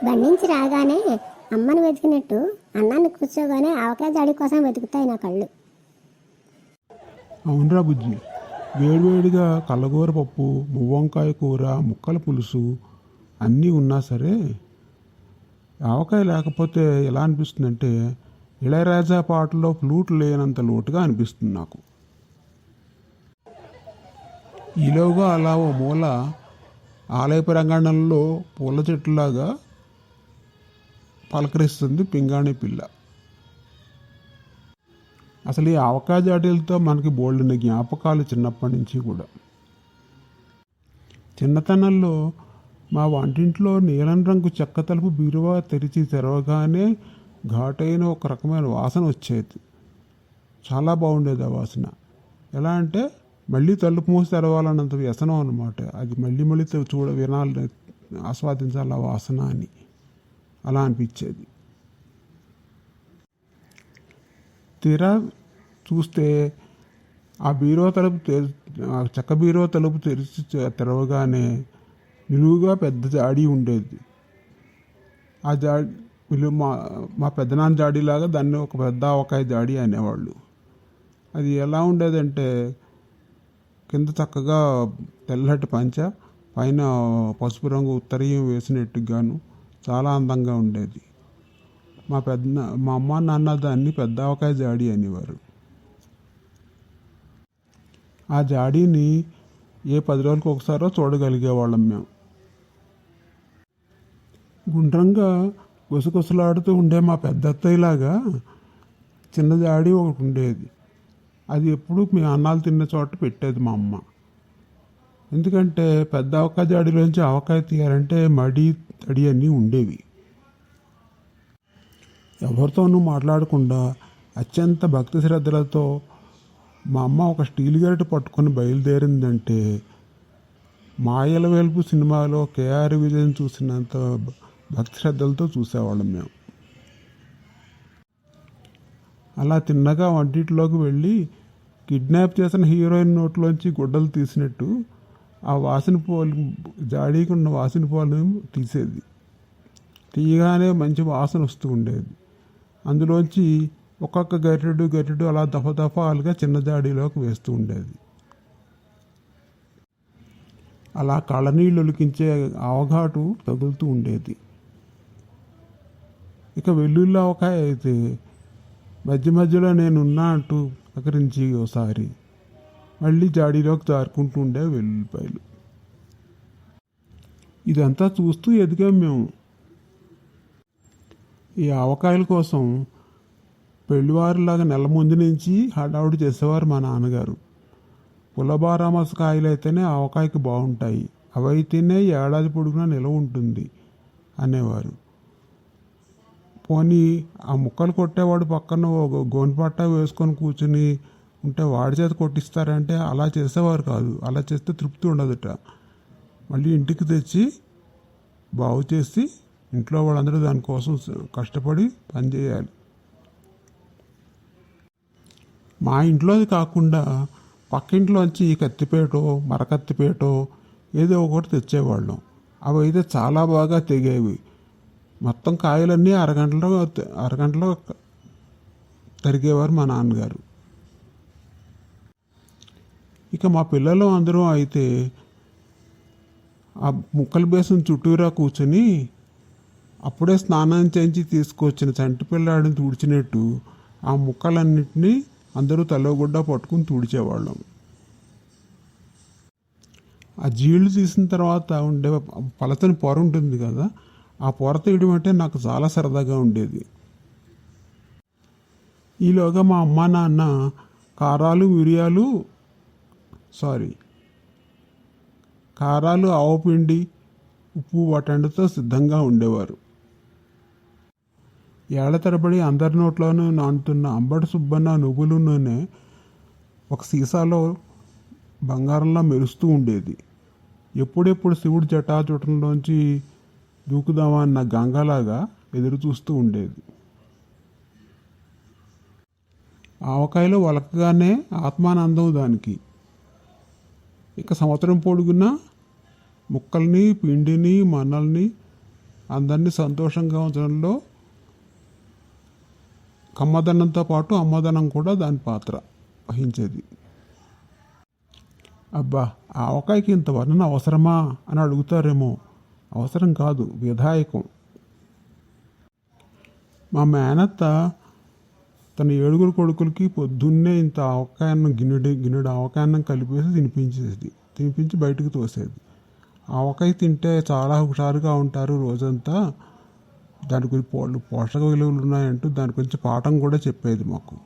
బండించి రాగానే అమ్మను వెతికినట్టు అన్నాన్ని కూర్చోగానే ఆవకాయ జాడి కోసం వెతుకుతాయి నా కళ్ళు. అవునరా బుజ్జి, వేడివేడిగా కల్లగూర పప్పు, మువ్వంకాయ కూర, ముక్కల పులుసు అన్నీ ఉన్నా సరే ఆవకాయ లేకపోతే ఎలా అనిపిస్తుందంటే ఇళయరాజా పాటలో ఫ్లూట్ లేనంత లోటుగా అనిపిస్తుంది నాకు. ఈలోగా అలా ఓ మూల ఆలయ ప్రాంగణంలో పూల చెట్టులాగా పలకరిస్తుంది పింగాణి పిల్ల. అసలు ఈ ఆవకాయ జాడీలతో మనకి బోల్డెన్ని జ్ఞాపకాలు చిన్నప్పటి నుంచి కూడా. చిన్నతనంలో మా వంటింట్లో నీలం రంగు చెక్క తలుపు బీరువా తెరవగానే ఘాటైన ఒక రకమైన వాసన వచ్చేది. చాలా బాగుండేది ఆ వాసన. ఎలా అంటే మళ్ళీ తలుపు మూసి తెరవాలన్నంత వ్యసనం అనమాట. అది మళ్ళీ మళ్ళీ వినాలి, ఆస్వాదించాలి ఆ వాసన అని అలా అనిపించేది. తీరా చూస్తే ఆ బీరో తలుపు చెక్క బీరో తలుపు తెరవగానే నిలువుగా పెద్ద జాడీ ఉండేది. ఆ జాడీ మా పెద్దనాన్న జాడీలాగా దాన్ని ఒక పెద్ద ఆవకాయ జాడీ అనేవాళ్ళు. అది ఎలా ఉండేదంటే కింద చక్కగా తెల్లటి పంచ, పైన పసుపు రంగు ఉత్తరీయం వేసినట్టుగాను చాలా అందంగా ఉండేది. మా అమ్మ నాన్న దాన్ని పెద్ద ఆవకాయ జాడీ అనేవారు. ఆ జాడీని ఏ 10 రోజులకు ఒకసారో చూడగలిగేవాళ్ళం మేము. గుండ్రంగా గుసగుసలాడుతూ ఉండే మా పెద్ద అత్తయ్యలాగా చిన్న జాడీ ఒకటి ఉండేది. అది ఎప్పుడు మేము అన్నాలు తిన్న చోట పెట్టేది మా అమ్మ. ఎందుకంటే పెద్ద ఆవకాయ జాడీలోంచి ఆవకాయ తీయాలంటే మడి తడి అన్నీ ఉండేవి. ఎవరితోనూ మాట్లాడకుండా అత్యంత భక్తి శ్రద్ధలతో మా అమ్మ ఒక స్టీల్ గరిటె పట్టుకొని బయలుదేరిందంటే మాయల వెలుపు సినిమాలో కేఆర్ విజయన్ చూసినంత భక్తి శ్రద్ధలతో చూసేవాళ్ళం మేము. అలా తిన్నగా వంటింట్లోకి వెళ్ళి కిడ్నాప్ చేసిన హీరోయిన్ నోట్లోంచి గుడ్డలు తీసినట్టు ఆ వాసన పోలు జాడీకి ఉన్న వాసన పోలు తీసేది. తీయగానే మంచి వాసన వస్తూ ఉండేది. అందులోంచి ఒక్కొక్క గరిటెడు అలా దఫాలుగా చిన్న జాడీలోకి వేస్తూ ఉండేది. అలా కళ్ళనీళ్ళు ఒలికించే ఆవఘాటు తగులుతూ ఉండేది. ఇక వెల్లుల్లి ఆవకాయ అయితే మధ్య మధ్యలో నేనున్నా అంటూ పకరించి ఓసారి మళ్ళీ జాడీలోకి జారుకుంటూ ఉండే వెల్లుల్లిపాయలు. ఇదంతా చూస్తూ ఎదిగాం మేము. ఈ ఆవకాయల కోసం పెళ్లివారులాగా నెల ముందు నుంచి హడావుడి చేసేవారు మా నాన్నగారు. పులబారామస కాయలు అయితేనే ఆవకాయకి బాగుంటాయి, అవైతేనే ఏడాది పొడుగునా నిలవ ఉంటుంది అనేవారు. పోనీ ఆ ముక్కలు కొట్టేవాడు పక్కన ఒక గోనిపట్ట వేసుకొని కూర్చుని ఉంటే వాడి చేత కొట్టిస్తారంటే అలా చేసేవారు కాదు. అలా చేస్తే తృప్తి ఉండదుట. మళ్ళీ ఇంటికి తెచ్చి బాగు చేసి ఇంట్లో వాళ్ళందరూ దానికోసం కష్టపడి పనిచేయాలి. మా ఇంట్లోది కాకుండా పక్కింట్లోంచి కత్తిపేటో మరకత్తిపేటో ఏదో ఒకటి తెచ్చేవాళ్ళం. అవి అయితే చాలా బాగా తెగేవి. మొత్తం కాయలన్నీ అరగంటలో తరిగేవారు మా నాన్నగారు. ఇక మా పిల్లలు అందరూ అయితే ఆ ముక్కల బేసం చుట్టూరా కూర్చొని అప్పుడే స్నానం చేయించి తీసుకొచ్చిన చంటి పిల్లాడిని తుడిచినట్టు ఆ ముక్కలన్నింటినీ అందరూ తలోగుడ్డ పట్టుకుని తుడిచేవాళ్ళం. ఆ జీళ్ళు తీసిన తర్వాత ఉండే పలచని పొర ఉంటుంది కదా, ఆ పొర తీయడం అంటే నాకు చాలా సరదాగా ఉండేది. ఈలోగా మా అమ్మ నాన్న కారాలు ఆవపిండి ఉప్పు వాటండుతో సిద్ధంగా ఉండేవారు. ఏళ్ల తరబడి అందరి నోట్లోనూ నానుతున్న అంబటి సుబ్బన్న నువ్వుల నూనె ఒక సీసాలో బంగారంలా మెరుస్తూ ఉండేది. ఎప్పుడెప్పుడు శివుడి జటాచుటంలోంచి దూకుదామా అన్న గంగలాగా ఎదురు చూస్తూ ఉండేది. ఆవకాయలో వలకగానే ఆత్మానందం దానికి. ఇక సంవత్సరం పొడుగునా ముక్కల్ని పిండిని మన్నల్ని అందరినీ సంతోషంగా ఉంచడంలో కమ్మదనంతో పాటు అమ్మదనం కూడా దాని పాత్ర వహించేది. అబ్బా, ఆవకాయకి ఇంత వర్ణన అవసరమా అని అడుగుతారేమో. అవసరం కాదు, విధాయకం. మా మేనత్త తన 7 కొడుకులకి పొద్దున్నే ఇంత ఆవకాయన్నం గిన్నెడు ఆవకాయన్నం కలిపేసి తినిపించి బయటకు తోసేది. ఆవకాయ తింటే చాలా హుషారుగా ఉంటారు రోజంతా, దాని గురించి పోషక విలువలు ఉన్నాయంటూ దాని గురించి పాఠం కూడా చెప్పేది మాకు.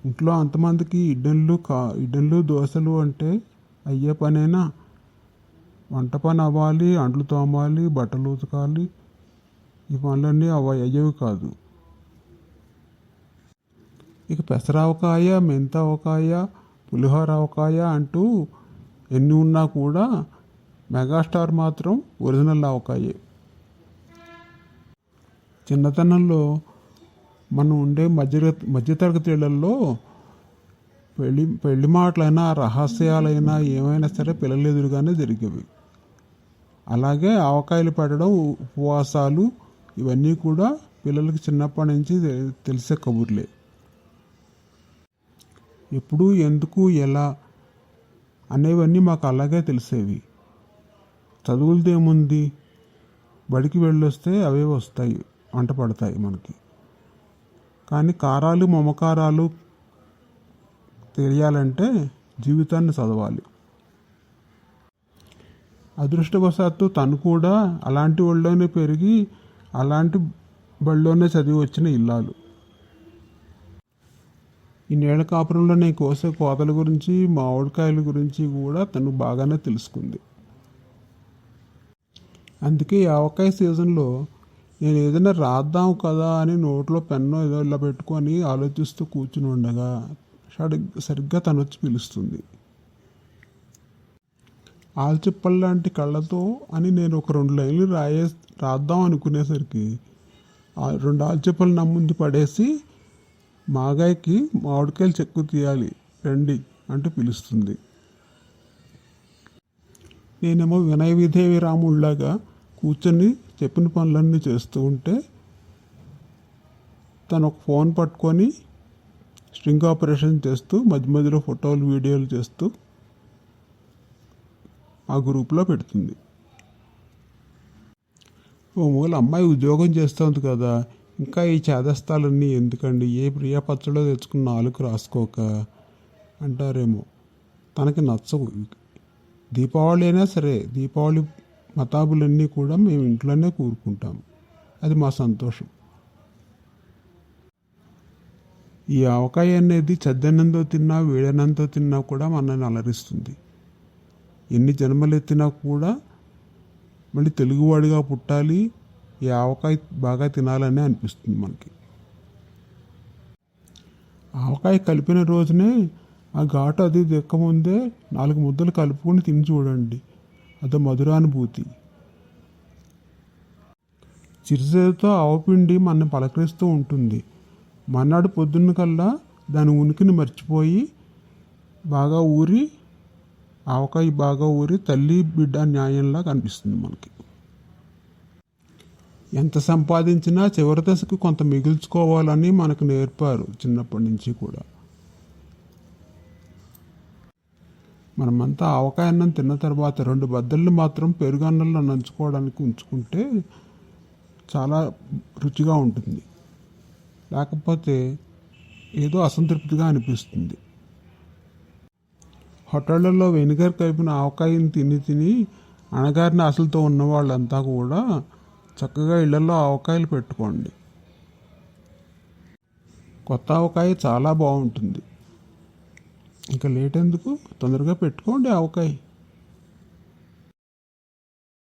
ఇంట్లో అంతమందికి ఇడ్డళ్ళు దోశలు అంటే అయ్యే పనేనా? వంట పని అవ్వాలి, అంట్లు తోమాలి, బట్టలు ఉతకాలి, ఈ పనులన్నీ అయ్యేవి కాదు. ఇక పెసరావకాయ, మెంతావకాయ, పులిహోర ఆవకాయ అంటూ ఎన్ని ఉన్నా కూడా మెగాస్టార్ మాత్రం ఒరిజినల్ ఆవకాయే. చిన్నతనంలో మనం ఉండే మధ్యతరగతి ఇళ్లలో పెళ్లి మాటలైనా రహస్యాలైనా ఏమైనా సరే పిల్లల ఎదురుగానే జరిగేవి. అలాగే ఆవకాయలు పెట్టడం, ఉపవాసాలు ఇవన్నీ కూడా పిల్లలకి చిన్నప్పటి నుంచి తెలిసే కబుర్లే. ఎప్పుడు, ఎందుకు, ఎలా అనేవన్నీ మాకు అలాగే తెలిసేవి. చదువులతో ఏముంది, బడికి వెళ్ళొస్తే అవే వస్తాయి, వంట పడతాయి మనకి. కానీ కారాలు మమకారాలు తెలియాలంటే జీవితాన్ని చదవాలి. అదృష్టవశాత్తు తను కూడా అలాంటి వాళ్ళలోనే పెరిగి అలాంటి బడిలోనే చదివి వచ్చిన ఇల్లాలు. ఈ నేల కాపురంలో నేను కోసే కోతల గురించి, మామిడికాయల గురించి కూడా తను బాగానే తెలుసుకుంది. అందుకే ఈ ఆవకాయ సీజన్లో నేను ఏదైనా రాద్దాం కదా అని నోట్లో పెన్నో ఏదో ఇలా పెట్టుకొని ఆలోచిస్తూ కూర్చుని ఉండగా సరిగ్గా తను వచ్చి పిలుస్తుంది. ఆల్చిప్పల్లాంటి కళ్ళతో అని నేను ఒక 2 లైన్లు రాద్దాం అనుకునేసరికి 2 ఆల్చిప్పలు నా ముందు పడేసి, మాగాయకి మామిడికాయలు చెక్కు తీయాలి రండి అంటూ పిలుస్తుంది. నేనేమో వినయ విధేయ రాముళ్లాగా కూర్చొని చెప్పిన పనులన్నీ చేస్తూ ఉంటే తను ఒక ఫోన్ పట్టుకొని స్ట్రింగ్ ఆపరేషన్ చేస్తూ మధ్య మధ్యలో ఫోటోలు వీడియోలు చేస్తూ ఆ గ్రూప్లో పెడుతుంది. ఓ మూల అమ్మాయి ఉద్యోగం చేస్తుంది కదా, ఇంకా ఈ చేదస్తాలన్నీ ఎందుకండి, ఏ ప్రియ పచ్చడో తెచ్చుకున్న 4 రాసుకోక అంటారేమో. తనకి నచ్చవు. దీపావళి అయినా సరే, దీపావళి మతాబులన్నీ కూడా మేము ఇంట్లోనే కూరుకుంటాం. అది మా సంతోషం. ఈ ఆవకాయ అనేది చద్దన్నంతో తిన్నా, వేడన్నంతో తిన్నా కూడా మనల్ని అలరిస్తుంది. ఎన్ని జన్మలు ఎత్తినా కూడా మళ్ళీ తెలుగువాడిగా పుట్టాలి, ఈ ఆవకాయ బాగా తినాలని అనిపిస్తుంది మనకి. ఆవకాయ కలిపిన రోజునే ఆ ఘాటు అది దిక్కముందే 4 ముద్దలు కలుపుకొని తిని చూడండి, అదో మధురానుభూతి. చిరుసేతో ఆవపిండి మనని పలకరిస్తూ ఉంటుంది. మన్నాడు పొద్దున్న కల్లా దాని ఉనికిని మర్చిపోయి ఆవకాయ బాగా ఊరి తల్లి బిడ్డ న్యాయంలా కనిపిస్తుంది మనకి. ఎంత సంపాదించినా చివరి దశకు కొంత మిగుల్చుకోవాలని మనకు నేర్పారు చిన్నప్పటి నుంచి కూడా. మనమంతా ఆవకాయ అన్నం తిన్న తర్వాత 2 బద్దళ్ళు మాత్రం పెరుగన్నంలో నంచుకోవడానికి ఉంచుకుంటే చాలా రుచిగా ఉంటుంది. లేకపోతే ఏదో అసంతృప్తిగా అనిపిస్తుంది. హోటళ్లలో వెనిగర్ కలిపిన ఆవకాయని తిని అణగారిన ఆశలతో ఉన్న వాళ్ళంతా కూడా చక్కగా ఇళ్లలో ఆవకాయలు పెట్టుకోండి. కొత్త ఆవకాయ చాలా బాగుంటుంది. ఇంకా లేట్ ఎందుకు, తొందరగా పెట్టుకోండి ఆవకాయ.